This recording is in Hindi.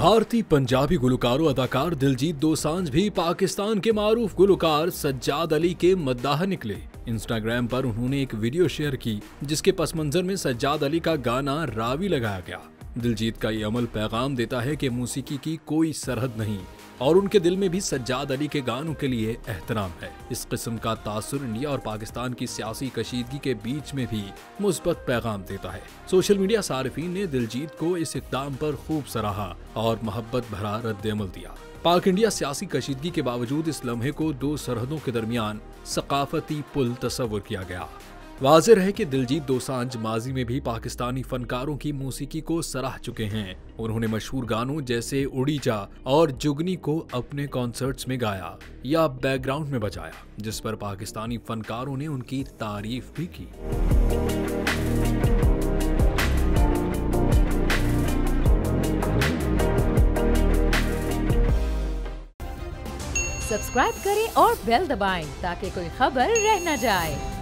भारतीय पंजाबी गुलकार और अदाकार दिलजीत दोसांझ भी पाकिस्तान के मारूफ गुलकार सज्जाद अली के मद्दाह निकले। इंस्टाग्राम पर उन्होंने एक वीडियो शेयर की जिसके पस मंजर में सज्जाद अली का गाना रावी लगाया गया। दिलजीत का ये अमल पैगाम देता है कि मौसीकी की कोई सरहद नहीं और उनके दिल में भी सज्जाद अली के गानों के लिए एहतराम है। इस किस्म का तासुर इंडिया और पाकिस्तान की सियासी कशीदगी के बीच में भी मुस्बत पैगाम देता है। सोशल मीडिया सारिफीन ने दिलजीत को इस इक़दाम पर खूब सराहा और मोहब्बत भरा रद्द-ए-अमल दिया। पाक इंडिया सियासी कशीदगी के बावजूद इस लम्हे को दो सरहदों के दरमियान सकाफती पुल तस्वुर किया गया। वाज़ेह है कि दिलजीत दोसांझ माजी में भी पाकिस्तानी फनकारों की मौसीकी को सराह चुके हैं। उन्होंने मशहूर गानों जैसे उड़ी जा और जुगनी को अपने कॉन्सर्ट्स में गाया या बैकग्राउंड में बजाया, जिस पर पाकिस्तानी फनकारों ने उनकी तारीफ भी की। सब्सक्राइब करें और बेल दबाएं ताकि कोई खबर रह न जाए।